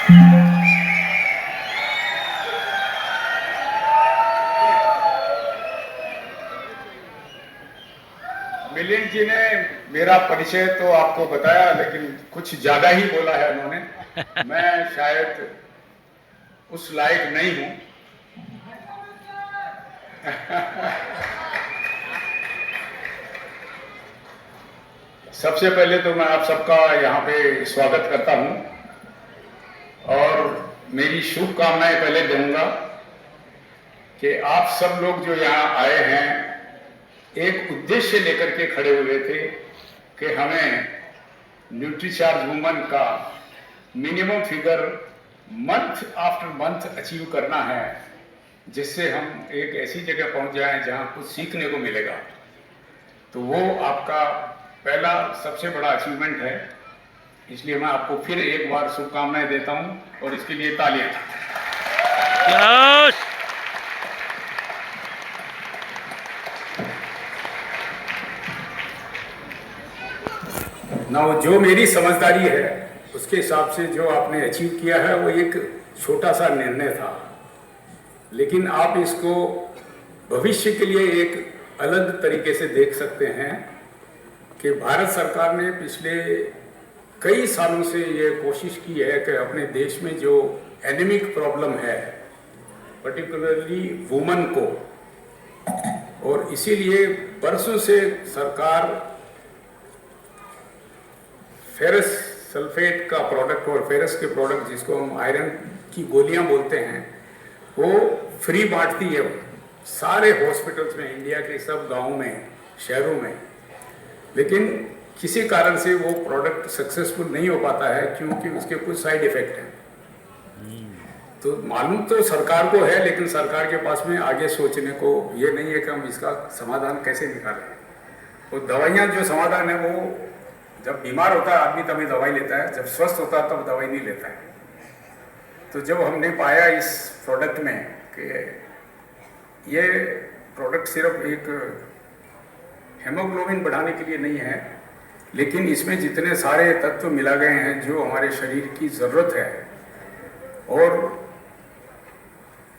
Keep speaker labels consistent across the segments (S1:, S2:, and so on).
S1: मिलिंद जी ने मेरा परिचय तो आपको बताया, लेकिन कुछ ज्यादा ही बोला है उन्होंने। मैं शायद उस लायक नहीं हूं। सबसे पहले तो मैं आप सबका यहाँ पे स्वागत करता हूं और मेरी शुभकामनाएं पहले दूंगा कि आप सब लोग जो यहाँ आए हैं एक उद्देश्य लेकर के खड़े हुए थे कि हमें न्यूट्रीचार्ज वुमन का minimum figure month after month achieve करना है, जिससे हम एक ऐसी जगह पहुंच जाएं जहां कुछ सीखने को मिलेगा। तो वो आपका पहला सबसे बड़ा अचीवमेंट है, इसलिए मैं आपको फिर एक बार शुभकामनाएं देता हूं और इसके लिए तालियां। ना जो मेरी समझदारी है उसके हिसाब से जो आपने अचीव किया है वो एक छोटा सा निर्णय था, लेकिन आप इसको भविष्य के लिए एक अलग तरीके से देख सकते हैं कि भारत सरकार ने पिछले कई सालों से ये कोशिश की है कि अपने देश में जो एनीमिक प्रॉब्लम है पर्टिकुलरली वुमन को, और इसीलिए बरसों से सरकार फेरस सल्फेट का प्रोडक्ट और फेरस के प्रोडक्ट जिसको हम आयरन की गोलियां बोलते हैं वो फ्री बांटती है सारे हॉस्पिटल्स में, इंडिया के सब गांवों में, शहरों में। लेकिन किसी कारण से वो प्रोडक्ट सक्सेसफुल नहीं हो पाता है क्योंकि उसके कुछ साइड इफेक्ट हैं। तो मालूम तो सरकार को है, लेकिन सरकार के पास में आगे सोचने को ये नहीं है कि हम इसका समाधान कैसे निकालें। वो दवाइयाँ जो समाधान है वो जब बीमार होता है आदमी तभी दवाई लेता है, जब स्वस्थ होता है तब दवाई नहीं लेता है। तो जब हमने पाया इस प्रोडक्ट में कि ये प्रोडक्ट सिर्फ एक हेमोग्लोबिन बढ़ाने के लिए नहीं है, लेकिन इसमें जितने सारे तत्व मिला गए हैं जो हमारे शरीर की ज़रूरत है, और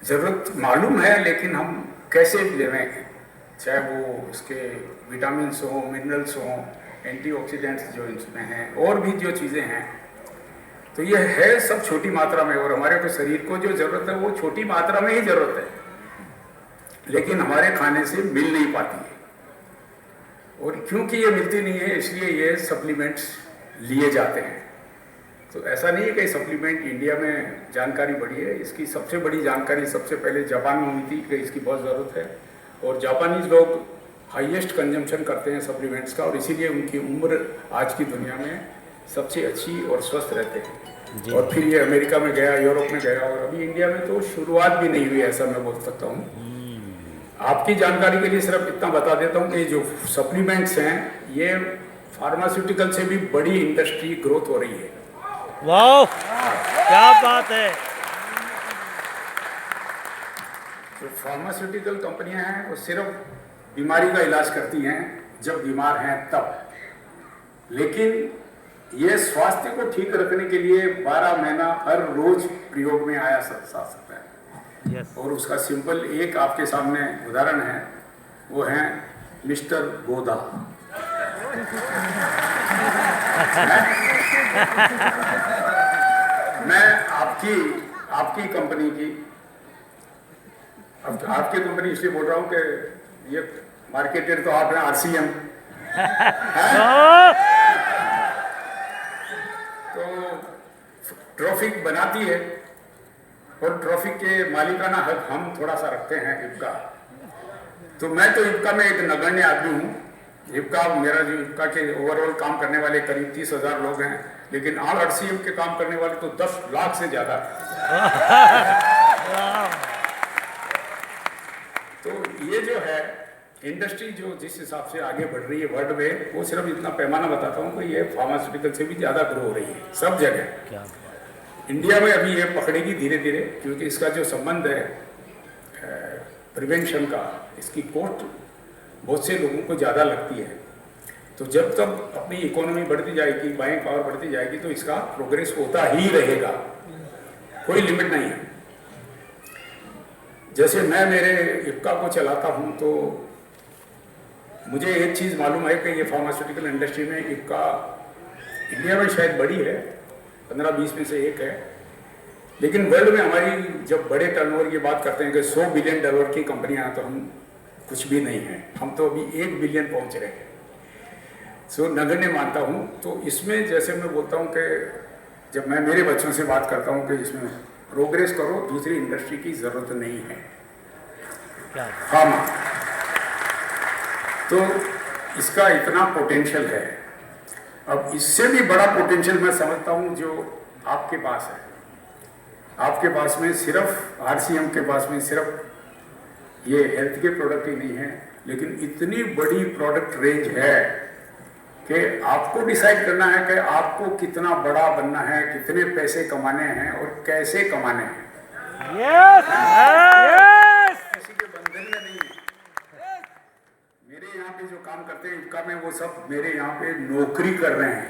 S1: ज़रूरत मालूम है लेकिन हम कैसे लेवें, चाहे वो उसके विटामिन्स हों, मिनरल्स हों, एंटीऑक्सीडेंट्स जो इसमें हैं और भी जो चीज़ें हैं, तो ये है सब छोटी मात्रा में। और हमारे को शरीर को जो ज़रूरत है वो छोटी मात्रा में ही ज़रूरत है, लेकिन हमारे खाने से मिल नहीं पाती है। और क्योंकि ये मिलती नहीं है इसलिए ये सप्लीमेंट्स लिए जाते हैं। तो ऐसा नहीं है कि सप्लीमेंट इंडिया में जानकारी बढ़ी है, इसकी सबसे बड़ी जानकारी सबसे पहले जापान में हुई थी कि इसकी बहुत ज़रूरत है, और जापानीज लोग हाईएस्ट कंजम्पशन करते हैं सप्लीमेंट्स का, और इसीलिए उनकी उम्र आज की दुनिया में सबसे अच्छी और स्वस्थ रहते हैं। और फिर ये अमेरिका में गया, यूरोप में गया, और अभी इंडिया में तो शुरुआत भी नहीं हुई, ऐसा मैं बोल सकता हूँ। आपकी जानकारी के लिए सिर्फ इतना बता देता हूँ कि जो सप्लीमेंट्स हैं ये फार्मास्यूटिकल से भी बड़ी इंडस्ट्री ग्रोथ हो रही है।
S2: वाह, क्या बात है।
S1: जो फार्मास्यूटिकल कंपनियां हैं वो सिर्फ बीमारी का इलाज करती हैं जब बीमार हैं तब, लेकिन ये स्वास्थ्य को ठीक रखने के लिए 12 महीना हर रोज प्रयोग में आया सकता है। और उसका सिंपल एक आपके सामने उदाहरण है, वो है मिस्टर गोदा। मैं आपकी कंपनी की, अब आपकी कंपनी इसलिए बोल रहा हूँ कि ये मार्केटेड तो आप हैं RCM, तो ट्रॉफिक बनाती है और ट्रॉफिक के मालिकाना हक हम थोड़ा सा रखते हैं इफ्का। तो मैं तो इफ्का में एक नगण्य आदमी हूँ। इफ्का मेरा जो इफ्का के ओवरऑल काम करने वाले करीब 30,000 लोग हैं, लेकिन ऑल RCM के काम करने वाले तो 10 लाख से ज़्यादा। तो ये जो है इंडस्ट्री जो जिस हिसाब से आगे बढ़ रही है वर्ल्ड में, वो सिर्फ इतना पैमाना बताता हूँ कि ये फार्मास्यूटिकल से भी ज़्यादा ग्रो हो रही है सब जगह। इंडिया में अभी ये पकड़ेगी धीरे धीरे, क्योंकि इसका जो संबंध है प्रिवेंशन का, इसकी कॉस्ट बहुत से लोगों को ज़्यादा लगती है। तो जब तक अपनी इकोनॉमी बढ़ती जाएगी, बाइंग पावर बढ़ती जाएगी, तो इसका प्रोग्रेस होता ही रहेगा। कोई लिमिट नहीं है। जैसे मैं मेरे इक्का को चलाता हूँ तो मुझे एक चीज़ मालूम है कि ये फार्मास्यूटिकल इंडस्ट्री में इक्का इंडिया में शायद बड़ी है, 15-20 में से एक है, लेकिन वर्ल्ड में हमारी जब बड़े टर्नओवर की बात करते हैं कि $100 बिलियन की कंपनियां, तो हम कुछ भी नहीं हैं। हम तो अभी 1 बिलियन पहुंच रहे हैं। सो नगण्य मानता हूं। तो इसमें जैसे मैं बोलता हूं कि जब मैं मेरे बच्चों से बात करता हूं कि इसमें प्रोग्रेस करो, दूसरी इंडस्ट्री की ज़रूरत नहीं है, फार्मा, तो इसका इतना पोटेंशियल है। अब इससे भी बड़ा पोटेंशियल मैं समझता हूं जो आपके पास है। आपके पास में सिर्फ आरसीएम के पास में सिर्फ ये हेल्थ के प्रोडक्ट ही नहीं है, लेकिन इतनी बड़ी प्रोडक्ट रेंज है कि आपको डिसाइड करना है कि आपको कितना बड़ा बनना है, कितने पैसे कमाने हैं और कैसे कमाने हैं।
S2: Yes yes.
S1: किसी के बंधन में नहीं है। मेरे यहाँ पे जो काम करते हैं इनका में, वो सब मेरे यहाँ पे नौकरी कर रहे हैं।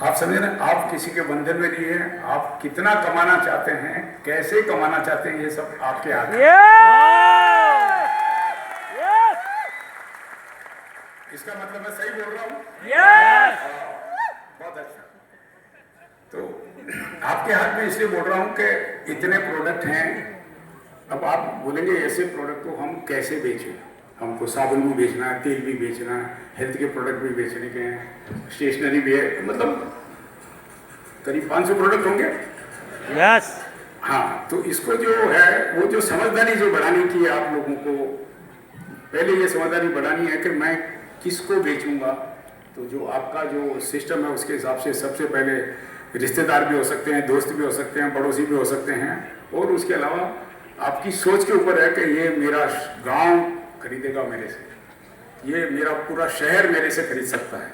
S1: आप समझे ना, आप किसी के बंधन में नहीं है। आप कितना कमाना चाहते हैं, कैसे कमाना चाहते हैं, ये सब आपके हाथ है। इसका मतलब मैं सही बोल रहा हूँ? बहुत अच्छा। तो आपके हाथ में इसलिए बोल रहा हूँ कि इतने प्रोडक्ट हैं। अब आप बोलेंगे ऐसे प्रोडक्ट को हम कैसे बेचें? हमको साबुन भी बेचना है, तेल भी बेचना है, हेल्थ के प्रोडक्ट भी बेचने के हैं, स्टेशनरी भी है, मतलब करीब 500 प्रोडक्ट होंगे।
S2: यस।
S1: हाँ, तो इसको जो है वो जो समझदारी जो बढ़ानी की है आप लोगों को, पहले ये समझदारी बढ़ानी है कि मैं किसको बेचूंगा। तो जो आपका जो सिस्टम है उसके हिसाब से सबसे पहले रिश्तेदार भी हो सकते हैं, दोस्त भी हो सकते हैं, पड़ोसी भी हो सकते हैं, और उसके अलावा आपकी सोच के ऊपर है कि ये मेरा गांव खरीदेगा मेरे से, ये मेरा पूरा शहर मेरे से खरीद सकता है,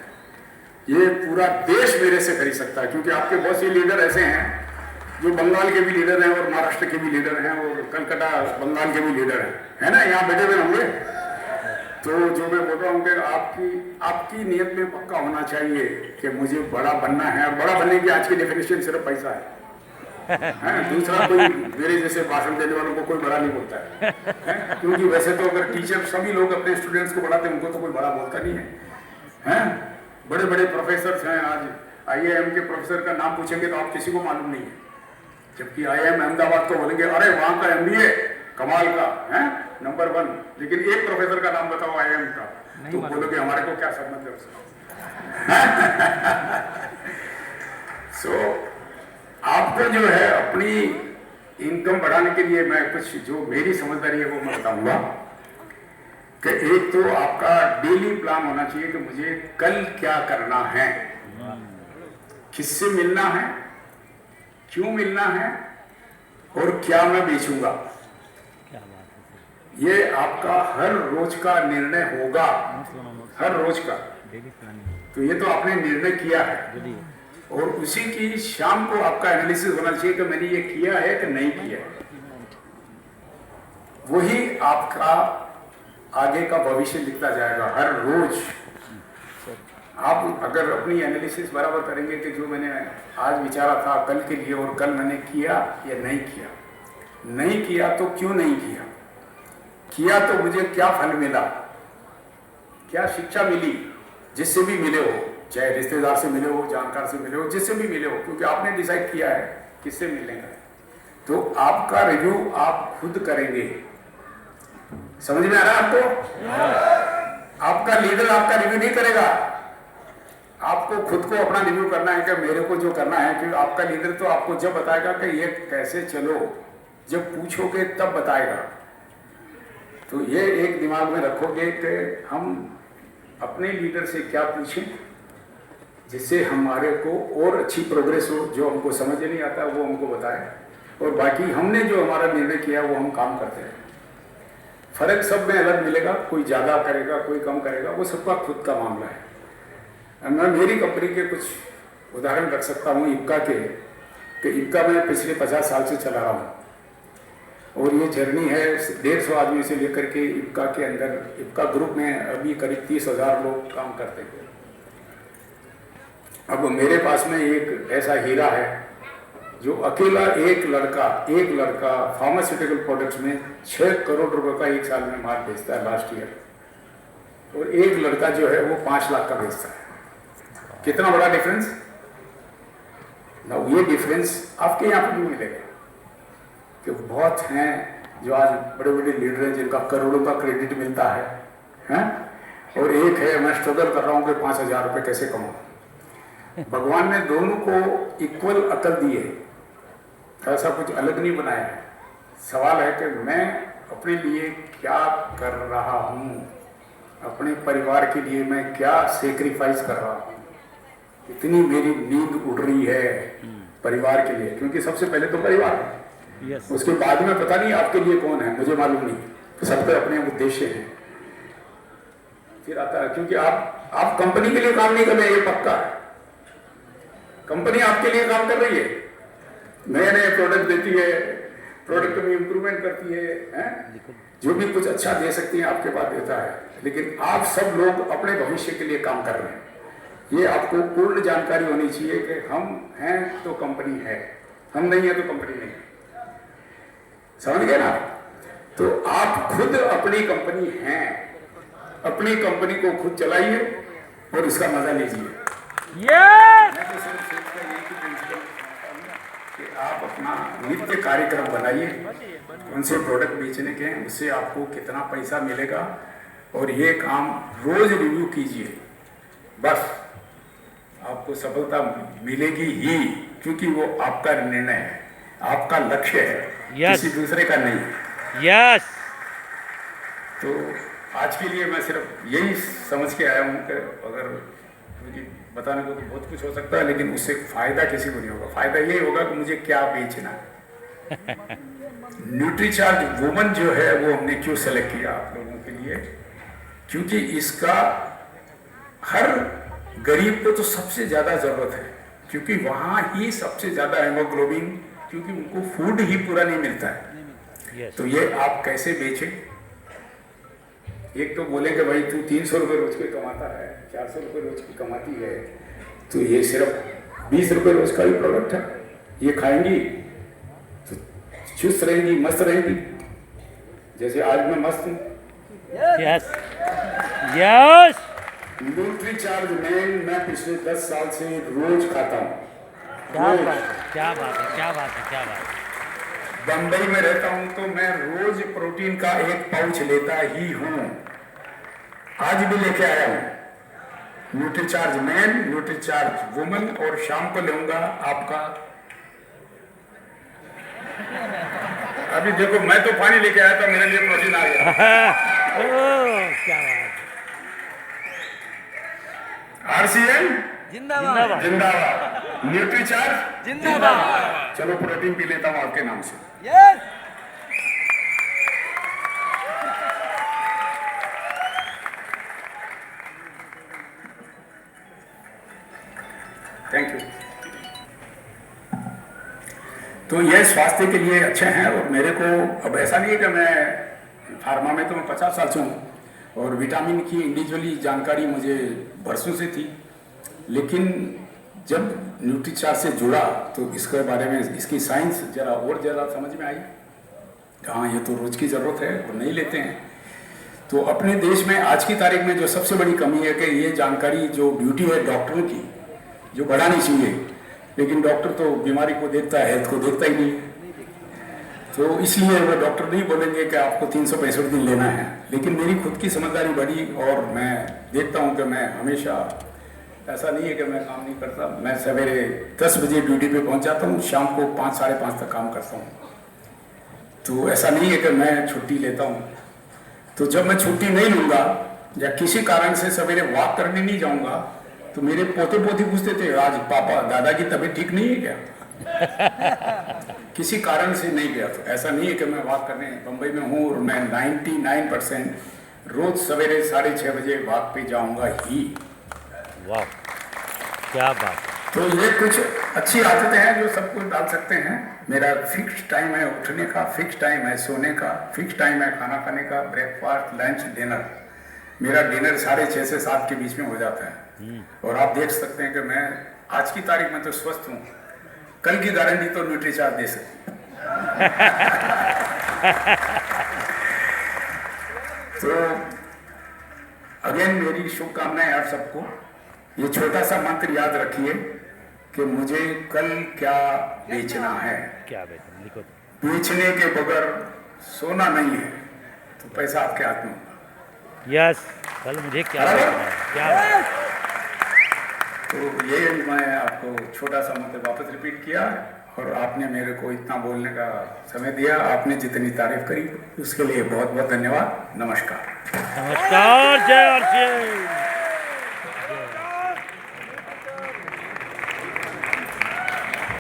S1: ये पूरा देश मेरे से खरीद सकता है। क्योंकि आपके बहुत से लीडर ऐसे हैं जो बंगाल के भी लीडर हैं और महाराष्ट्र के भी लीडर हैं और कलकत्ता बंगाल के भी लीडर हैं, है ना, यहाँ बैठे हुए होंगे। तो जो मैं बोल रहा हूँ कि आपकी नियत में पक्का होना चाहिए कि मुझे बड़ा बनना है। और बड़ा बनने की आज की डेफिनेशन सिर्फ पैसा है। दूसरा कोई मेरे जैसे भाषण देने वालों को कोई बड़ा नहीं बोलता है? क्योंकि वैसे तो अगर टीचर सभी लोग अपने स्टूडेंट्स को पढ़ाते हैं, उनको तो कोई बड़ा बोलता नहीं है। बड़े बड़े प्रोफेसर हैं, आज आईआईएम के प्रोफेसर का नाम पूछेंगे तो आप किसी को मालूम नहीं है, जबकि आईआईएम अहमदाबाद को बोलेंगे अरे वहां का एमबीए कमाल का है, नंबर 1। लेकिन एक प्रोफेसर का नाम बताओ आईआईएम का, तो बोलोगे हमारे को क्या संबंध है उसका। सो आपको जो है अपनी इनकम बढ़ाने के लिए मैं कुछ जो मेरी समझदारी है वो मैं बताऊंगा कि एक तो आपका डेली प्लान होना चाहिए कि मुझे कल क्या करना है, किससे मिलना है, क्यों मिलना है और क्या मैं बेचूंगा। ये आपका हर रोज का निर्णय होगा, हर रोज का। तो ये तो आपने निर्णय किया है और उसी की शाम को आपका एनालिसिस होना चाहिए कि मैंने ये किया है कि नहीं किया है। वही आपका आगे का भविष्य लिखता जाएगा हर रोज। आप अगर अपनी एनालिसिस बराबर करेंगे कि जो मैंने आज विचारा था कल के लिए और कल मैंने किया या नहीं किया, नहीं किया तो क्यों नहीं किया, किया तो मुझे क्या फल मिला, क्या शिक्षा मिली, जिससे भी मिले हो, चाहे रिश्तेदार से मिले हो, जानकार से मिले हो, जिससे भी मिले हो, क्योंकि आपने डिसाइड किया है किससे मिलेंगे। तो आपका रिव्यू आप खुद करेंगे। समझ में आ रहा है आपको? आपका लीडर आपका रिव्यू नहीं करेगा, आपको खुद को अपना रिव्यू करना है कि मेरे को जो करना है। क्योंकि आपका लीडर तो आपको जब बताएगा कि ये कैसे चलो, जब पूछोगे तब बताएगा। तो ये एक दिमाग में रखोगे कि हम अपने लीडर से क्या पूछें जिससे हमारे को और अच्छी प्रोग्रेस हो, जो हमको समझ नहीं आता वो हमको बताए, और बाकी हमने जो हमारा निर्णय किया वो हम काम करते हैं। फर्क सब में अलग मिलेगा, कोई ज़्यादा करेगा कोई कम करेगा, वो सबका खुद का मामला है। मैं मेरी कंपनी के कुछ उदाहरण रख सकता हूँ इक्का के, कि इक्का मैं पिछले 50 साल से चला रहा हूँ और ये जर्नी है 150 आदमी से लेकर के इक्का के अंदर, इक्का ग्रुप में अभी करीब 30,000 लोग काम करते हैं। अब मेरे पास में एक ऐसा हीरा है जो अकेला एक लड़का फार्मास्यूटिकल प्रोडक्ट्स में 6 करोड़ रुपए का एक साल में माल बेचता है लास्ट ईयर, और एक लड़का जो है वो 5 लाख का बेचता है। कितना बड़ा डिफरेंस ना। ये डिफरेंस आपके यहाँ पर नहीं मिलेगा, कि बहुत हैं जो आज बड़े बड़े लीडर हैं जिनका करोड़ों का क्रेडिट मिलता है? और एक है मैं स्ट्रगल कर रहा हूँ कि 5,000 रुपये कैसे कमाऊँ। भगवान ने दोनों को इक्वल अकल दी है, ऐसा कुछ अलग नहीं बनाया है। सवाल है कि मैं अपने लिए क्या कर रहा हूँ, अपने परिवार के लिए मैं क्या सेक्रीफाइस कर रहा हूँ। इतनी मेरी नींद उड़ रही है परिवार के लिए, क्योंकि सबसे पहले तो परिवार है।
S2: यस।
S1: उसके बाद में पता नहीं आपके लिए कौन है, मुझे मालूम नहीं, तो सबके अपने उद्देश्य हैं। फिर आता है, क्योंकि आप कंपनी के लिए काम नहीं कर रहे, ये पक्का है। कंपनी आपके लिए काम कर रही है, नए नए प्रोडक्ट देती है, प्रोडक्ट में इंप्रूवमेंट करती है, जो भी कुछ अच्छा दे सकती है आपके पास देता है। लेकिन आप सब लोग अपने भविष्य के लिए काम कर रहे हैं। ये आपको पूर्ण जानकारी होनी चाहिए कि हम हैं तो कंपनी है, हम नहीं है तो कंपनी नहीं है। समझ गए ना? तो आप खुद अपनी कंपनी हैं, अपनी कंपनी को खुद चलाइए और इसका मजा लीजिए।
S2: यस।
S1: मैं तो सिर्फ एक ही प्रिंसिपल कि आप अपना नित्य कार्यक्रम बनाइए, उनसे प्रोडक्ट बेचने के हैं, उससे आपको कितना पैसा मिलेगा, और ये काम रोज रिव्यू कीजिए। बस आपको सफलता मिलेगी ही, क्योंकि वो आपका निर्णय है, आपका लक्ष्य है, किसी दूसरे का नहीं।
S2: यस।
S1: तो आज के लिए मैं सिर्फ यही समझ के आया हूँ कि अगर मुझे बताने को तो बहुत कुछ हो सकता है, लेकिन उससे फायदा किसी को नहीं होगा। फायदा ये होगा कि मुझे क्या बेचना है। न्यूट्रीचार्ज वुमन जो है वो हमने क्यों सेलेक्ट किया आप लोगों के लिए, क्योंकि इसका हर गरीब को तो सबसे ज्यादा जरूरत है, क्योंकि वहां ही सबसे ज्यादा हेमोग्लोबिन, क्योंकि उनको फूड ही पूरा नहीं मिलता है। तो ये आप कैसे बेचें? एक तो बोले कि भाई तू 300 रुपये रोज के कमाता है, 400 रुपये रोज की कमाती है, तो ये सिर्फ 20 रुपये रोज का ही प्रोडक्ट है, ये खाएंगी तो चुस्त रहेंगी, मस्त रहेंगी, जैसे आज मैं मस्त हूँ।
S2: यस। यस।
S1: न्यूट्रीचार्ज मैन मैं पिछले 10 साल से रोज खाता हूँ।
S2: क्या बात है, क्या बात है, क्या बात है, क्या बात है।
S1: बंबई में रहता हूँ तो मैं रोज प्रोटीन का एक पाउच लेता ही हूँ, आज भी लेके आया हूँ। न्यूट्रीचार्ज मैन, न्यूट्रीचार्ज वुमन, और शाम को लेऊंगा आपका। अभी देखो मैं तो पानी लेके आया था, मेरे लिए प्रोटीन आ गया।
S2: क्या बात।
S1: आरसीएम
S2: जिंदाबाद।
S1: जिंदाबाद, न्यूट्रीचार्ज
S2: जिंदाबाद।
S1: चलो प्रोटीन पी लेता हूँ आपके नाम से।
S2: यस।
S1: Thank you. तो ये स्वास्थ्य के लिए अच्छे हैं, और मेरे को अब ऐसा नहीं है कि मैं फार्मा में तो मैं 50 साल से हूँ, और विटामिन की इंडिविजुअली जानकारी मुझे बरसों से थी, लेकिन जब न्यूट्रीचार्ज से जुड़ा तो इसके बारे में, इसकी साइंस जरा समझ में आई। हाँ, ये तो रोज की ज़रूरत है और नहीं लेते हैं। तो अपने देश में आज की तारीख में जो सबसे बड़ी कमी है कि ये जानकारी जो ड्यूटी है डॉक्टरों की, जो बढ़ानी चाहिए, लेकिन डॉक्टर तो बीमारी को देखता है, हेल्थ को देखता ही नहीं। तो इसलिए वो डॉक्टर नहीं बोलेंगे कि आपको 365 दिन लेना है, लेकिन मेरी खुद की समझदारी बढ़ी, और मैं देखता हूँ कि मैं हमेशा, ऐसा नहीं है कि मैं काम नहीं करता, मैं सवेरे 10 बजे ड्यूटी पे पहुँच जाता हूँ, शाम को 5 साढ़े 5 तक काम करता हूँ। तो ऐसा नहीं है कि मैं छुट्टी लेता हूँ। तो जब मैं छुट्टी नहीं लूँगा या किसी कारण से सवेरे वॉक करने नहीं जाऊँगा, तो मेरे पोते पोती पूछते थे, आज पापा दादा की तबीयत ठीक नहीं है क्या? किसी कारण से नहीं गया। तो ऐसा नहीं है कि मैं वॉक करने बम्बई में हूँ, और मैं 99% रोज सवेरे 6:30 बजे वॉक पे जाऊँगा ही।
S2: वाह, क्या बात।
S1: तो ये कुछ अच्छी आदतें हैं जो सब कुछ डाल सकते हैं। मेरा फिक्स टाइम है उठने का, फिक्स टाइम है सोने का, फिक्स टाइम है खाना खाने का, ब्रेकफास्ट, लंच, डिनर। मेरा डिनर 6:30 से 7 के बीच में हो जाता है। और आप देख सकते हैं कि मैं आज की तारीख में तो स्वस्थ हूँ। कल की गारंटी तो न्यूट्रीचार्ज दे सकती तो अगेन मेरी शुभकामनाएं आप सबको। ये छोटा सा मंत्र याद रखिए कि मुझे कल क्या बेचना है।
S2: क्या बेचना लिखो तो।
S1: बेचने के बगैर सोना नहीं है तो पैसा आपके हाथ में होगा।
S2: यस, कल मुझे क्या बेचना है, क्या बात है।
S1: तो ये मैं आपको छोटा सा मंत्र वापस रिपीट किया और आपने मेरे को इतना बोलने का समय दिया। आपने जितनी तारीफ करी उसके लिए बहुत बहुत धन्यवाद। नमस्कार।
S2: नमस्कार, जय अर्षि।